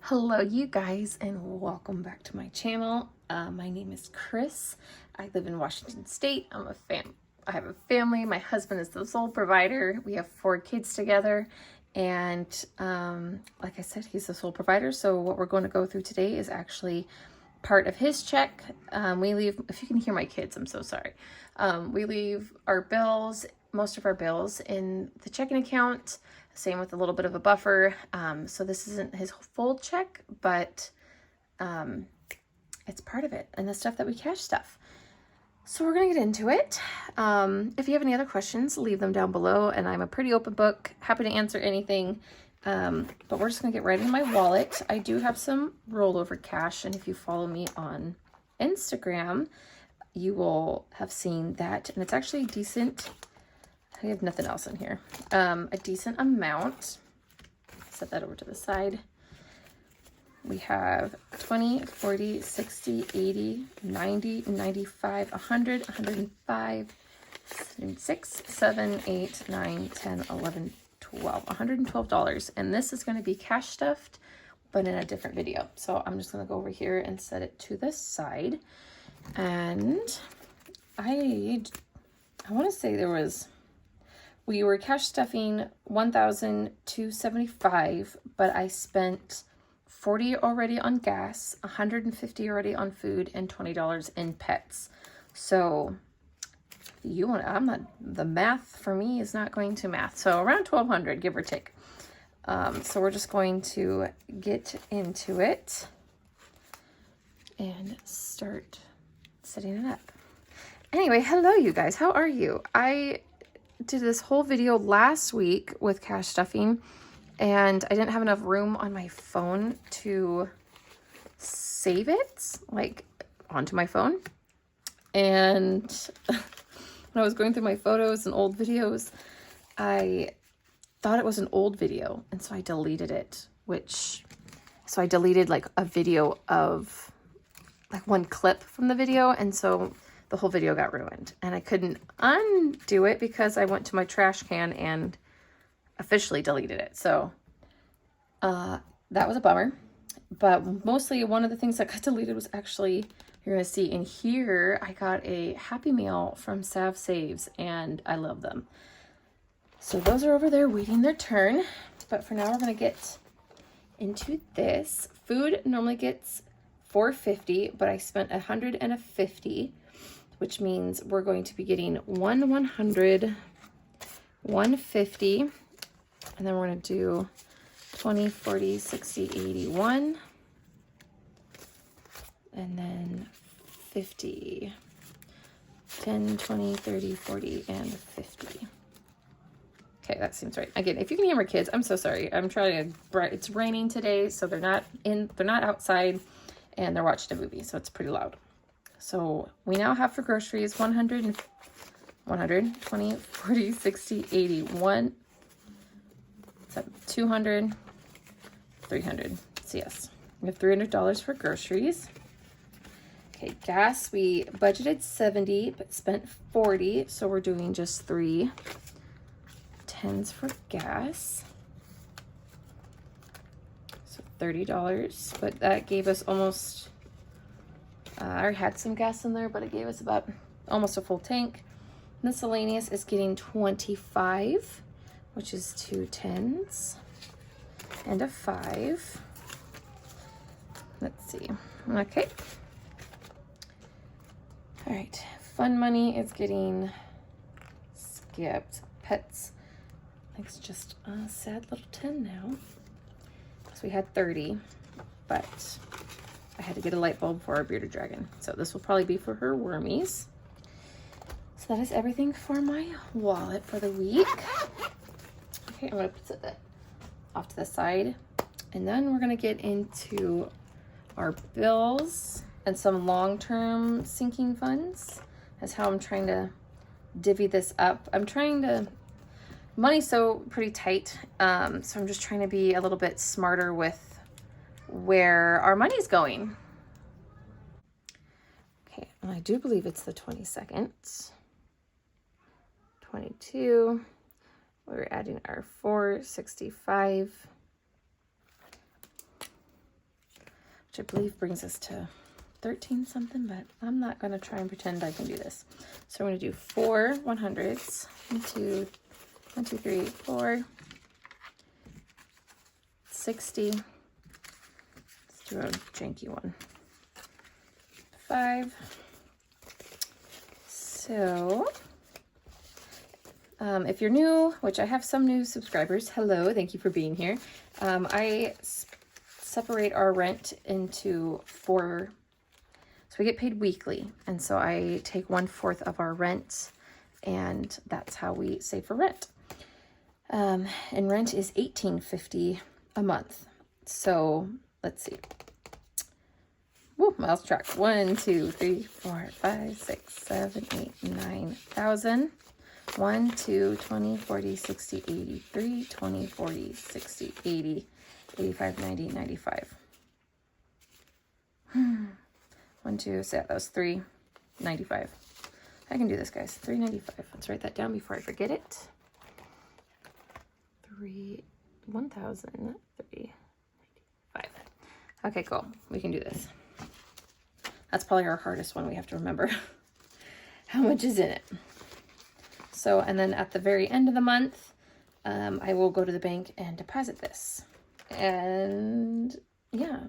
Hello you guys, and welcome back to my channel. My name is Chris. I live in Washington State. I have a family. My husband is the sole provider. We have 4 kids together, and like I said, he's the sole provider. So what we're going to go through today is actually part of his check. We leave, if you can hear my kids, I'm so sorry. We leave our bills, most of our bills, in the checking account. Same with a little bit of a buffer. So this isn't his full check, but it's part of it, and the stuff that we cash stuff. So we're gonna get into it. If you have any other questions, leave them down below, and I'm a pretty open book, happy to answer anything. But we're just gonna get right in my wallet. I do have some rollover cash, and if you follow me on Instagram, you will have seen that, and it's actually decent. I have nothing else in here. A decent amount. Set that over to the side. We have 20, 40, 60, 80, 90, 95, 100, 105, 6, 7, 8, 9, 10, 11, 12. $112. And this is going to be cash stuffed, but in a different video. So I'm just going to go over here and set it to the side. And I want to say we were cash stuffing $1,275, but I spent $40 already on gas, $150 already on food, and $20 in pets. So the math for me is not going to math. So around $1,200, give or take. So we're just going to get into it and start setting it up. Anyway, hello you guys, how are you? I did this whole video last week with cash stuffing, and I didn't have enough room on my phone to save it like onto my phone. And when I was going through my photos and old videos, I thought it was an old video, and so I deleted it, so I deleted like a video of like one clip from the video, and so the whole video got ruined, and I couldn't undo it because I went to my trash can and officially deleted it. So that was a bummer, but mostly one of the things that got deleted was actually, you're gonna see in here, I got a Happy Meal from Sav Saves, and I love them. So those are over there waiting their turn, but for now we're gonna get into this. Food normally gets $4.50, but I spent $150, which means we're going to be getting 100, 150, and then we're going to do 20, 40, 60, 81, and then 50, 10, 20, 30, 40, and 50. Okay, that seems right. Again, if you can hear my kids, I'm so sorry. I'm trying to, it's raining today, so they're not outside, and they're watching a movie, so it's pretty loud. So we now have for groceries 100, 20, 40, 60, 80, 1, 200, 300. So yes, we have $300 for groceries. Okay, gas, we budgeted 70, but spent 40. So we're doing just 3 10s for gas. So $30, but that gave us almost, I had some gas in there, but it gave us about almost a full tank. Miscellaneous is getting 25, which is 2 10s and a 5. Let's see. Okay. All right. Fun money is getting skipped. Pets, it's just a sad little 10 now. So we had 30, but I had to get a light bulb for our bearded dragon. So this will probably be for her wormies. So that is everything for my wallet for the week. Okay, I'm gonna put that off to the side. And then we're gonna get into our bills and some long-term sinking funds. That's how I'm trying to divvy this up. Money's so pretty tight. So I'm just trying to be a little bit smarter with where our money's going. Okay, and I do believe it's the 22nd. 22. We're adding our 465. which I believe brings us to 13 something, but I'm not going to try and pretend I can do this. So I'm going to do 4 100s. 1, 2, 3, 4, 60. Let's do a janky one. 5. So, if you're new, which I have some new subscribers, hello, thank you for being here. I separate our rent into 4, so we get paid weekly, and so I take 1/4 of our rent, and that's how we save for rent. And rent is $18.50 a month. So let's see. Woo, miles track. 1, 2, 3, 4, 5, 6, 7, 8, 9,000. 1, 2, 20, 40, 60, 83, 20, 40, 60, 80, 85, 90, 95. 1, 2, so that was 395. I can do this, guys. 395. Let's write that down before I forget it. 1,003.95. Okay, cool. We can do this. That's probably our hardest one. We have to remember how much is in it. So, and then at the very end of the month, I will go to the bank and deposit this. And yeah.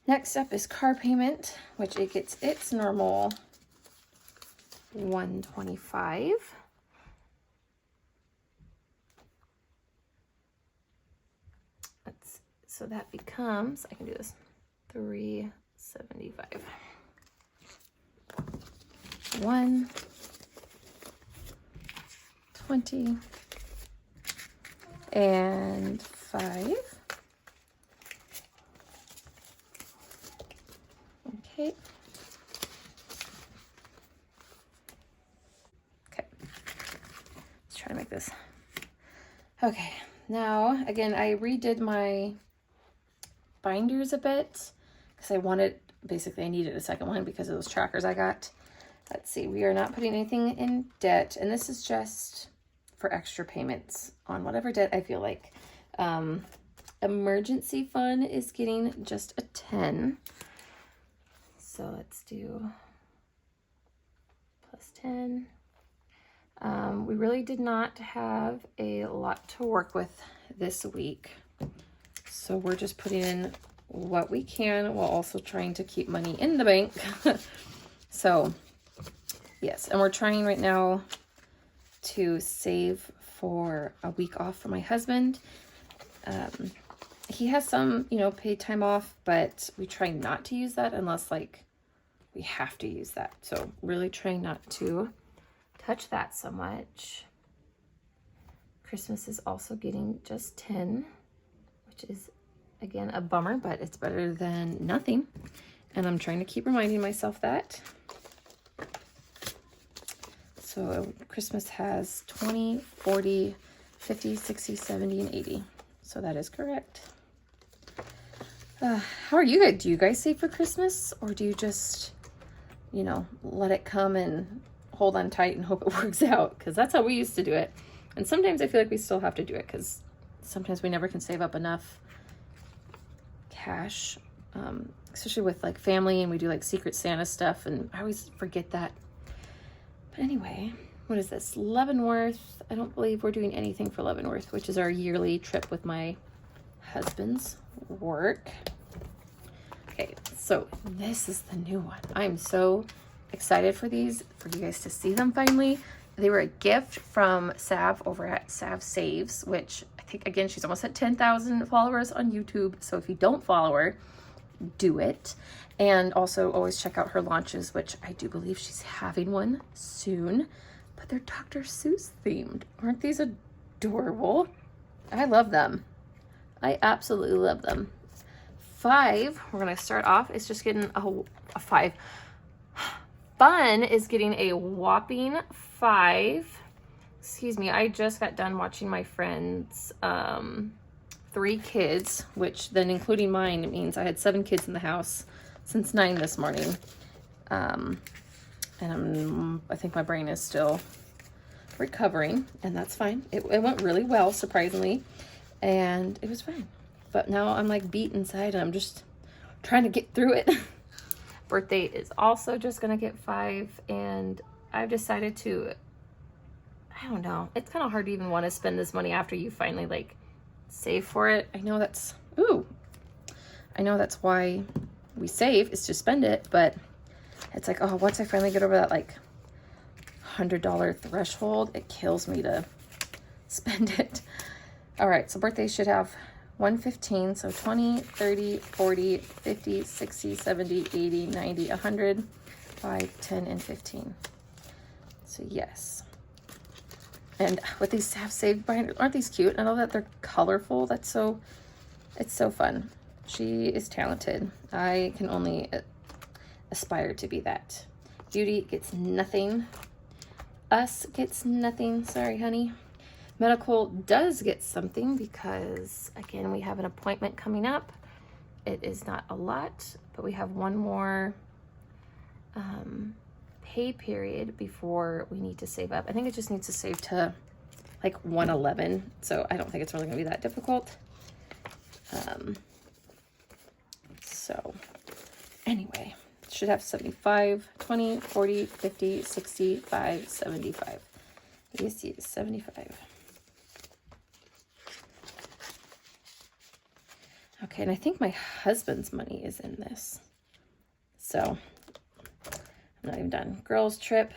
Next up is car payment, which it gets its normal $125. So that becomes, I can do this, $375. 1, 20, and 5. Okay. Let's try to make this. Okay, now again, I redid my binders a bit because I needed a second one because of those trackers I got. Let's see, we are not putting anything in debt, and this is just for extra payments on whatever debt I feel like. Emergency fund is getting just a 10. So let's do plus 10. We really did not have a lot to work with this week. So we're just putting in what we can while also trying to keep money in the bank. So yes, and we're trying right now to save for a week off for my husband. He has some, paid time off, but we try not to use that unless like we have to use that. So really trying not to touch that so much. Christmas is also getting just 10, which is again a bummer, but it's better than nothing. And I'm trying to keep reminding myself that. So Christmas has 20, 40, 50, 60, 70, and 80. So that is correct. How are you guys? Do you guys save for Christmas, or do you just, let it come and hold on tight and hope it works out? Because that's how we used to do it. And sometimes I feel like we still have to do it because sometimes we never can save up enough cash, especially with like family, and we do like Secret Santa stuff, and I always forget that. But anyway, what is this? Leavenworth. I don't believe we're doing anything for Leavenworth, which is our yearly trip with my husband's work. Okay, so this is the new one. I'm so excited for these, for you guys to see them finally. They were a gift from Sav over at Sav Saves, which I think, again, she's almost at 10,000 followers on YouTube. So if you don't follow her, do it. And also always check out her launches, which I do believe she's having one soon. But they're Dr. Seuss themed. Aren't these adorable? I love them. I absolutely love them. 5, we're going to start off, it's just getting a 5. Fun is getting a whopping 5. Excuse me, I just got done watching my friend's 3 kids, which then including mine, it means I had 7 kids in the house since 9 this morning. And I think my brain is still recovering, and that's fine. It went really well, surprisingly, and it was fine. But now I'm like beat inside, and I'm just trying to get through it. Birthday is also just gonna get 5, and I've decided to, I don't know, it's kind of hard to even want to spend this money after you finally like save for it. I know that's why we save, is to spend it, but it's like, oh, once I finally get over that like $100 threshold, it kills me to spend it. All right, so birthdays should have 115, so 20, 30, 40, 50, 60, 70, 80, 90, 100, 5, 10, and 15. So yes. And what these have saved binders, aren't these cute? I know that they're colorful. It's so fun. She is talented. I can only aspire to be that. Beauty gets nothing. Us gets nothing. Sorry, honey. Medical does get something because, again, we have an appointment coming up. It is not a lot, but we have one more pay period before we need to save up. I think it just needs to save to like 111, so I don't think it's really gonna be that difficult. So anyway, should have 75, 20, 40, 50, 65, 75. Yes, 75. Okay, and I think my husband's money is in this. So I'm not even done. Girls trip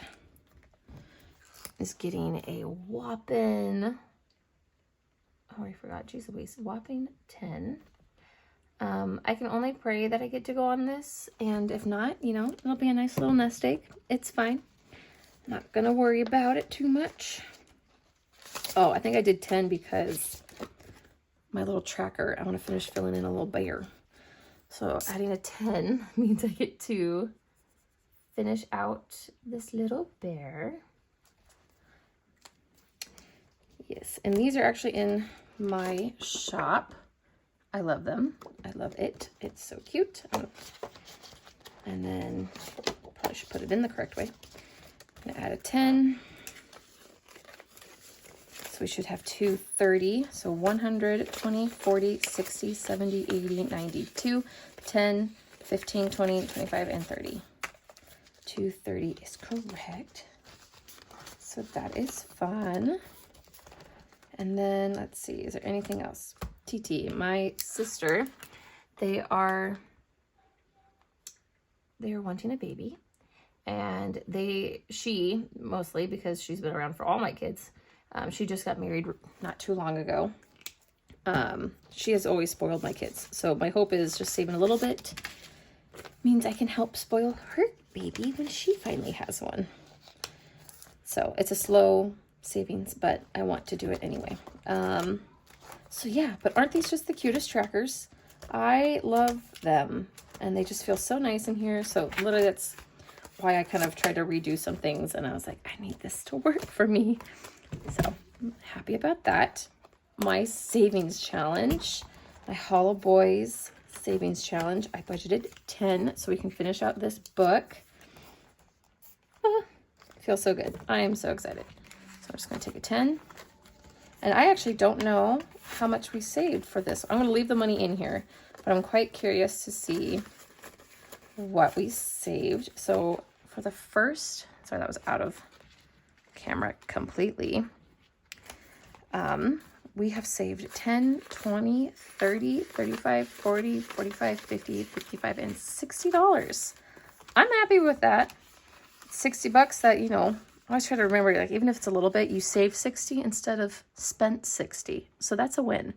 is getting a whopping, oh, I forgot, geez Louise, whopping 10. I can only pray that I get to go on this, and if not, you know, it'll be a nice little nest egg. It's fine. Not gonna worry about it too much. Oh, I think I did 10 because my little tracker, I want to finish filling in a little bear. So adding a 10 means I get to finish out this little bear. Yes, and these are actually in my shop. I love them. I love it. It's so cute. And then probably should put it in the correct way. I'm gonna add a 10. So we should have 230. So 100, 20, 40, 60, 70, 80, 92, 10, 15, 20, 25, and 30. 230 is correct. So that is fun. And then let's see, is there anything else? TT, my sister, they are wanting a baby, and she mostly, because she's been around for all my kids, she just got married not too long ago. She has always spoiled my kids, so my hope is just saving a little bit means I can help spoil her baby when she finally has one. So it's a slow savings, but I want to do it anyway. So yeah, but aren't these just the cutest trackers? I love them, and they just feel so nice in here. So literally that's why I kind of tried to redo some things, and I was like, I need this to work for me. So I'm happy about that. My savings challenge, my Hollow Boys savings challenge, I budgeted 10 so we can finish out this book. It feels so good. I am so excited. So I'm just going to take a 10. And I actually don't know how much we saved for this. I'm going to leave the money in here, but I'm quite curious to see what we saved. So for the first, sorry, that was out of camera completely. We have saved 10, 20, 30, 35, 40, 45, 50, 55, and $60. I'm happy with that. $60 that, you know, I always try to remember, like, even if it's a little bit, you save 60 instead of spent 60. So that's a win.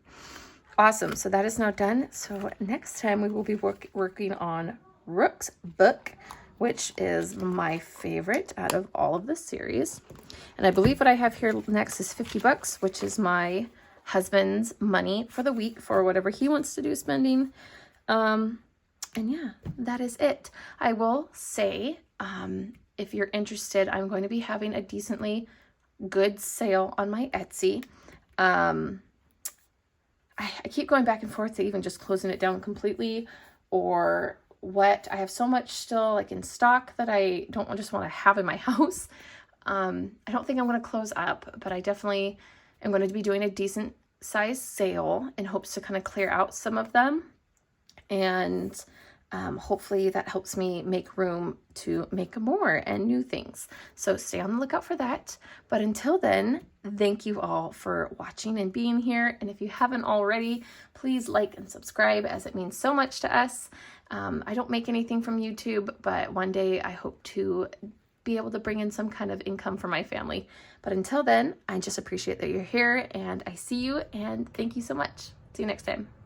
Awesome. So that is now done. So next time we will be working on Rook's book, which is my favorite out of all of the series. And I believe what I have here next is $50, which is my husband's money for the week for whatever he wants to do spending. And yeah, that is it. I will say, if you're interested, I'm going to be having a decently good sale on my Etsy. I keep going back and forth to even just closing it down completely or what. I have so much still like in stock that I don't just want to have in my house. I don't think I'm going to close up, but I definitely am going to be doing a decent size sale in hopes to kind of clear out some of them. And hopefully that helps me make room to make more and new things. So stay on the lookout for that. But until then, thank you all for watching and being here. And if you haven't already, please like and subscribe, as it means so much to us. I don't make anything from YouTube, but one day I hope to be able to bring in some kind of income for my family. But until then, I just appreciate that you're here, and I see you, and thank you so much. See you next time.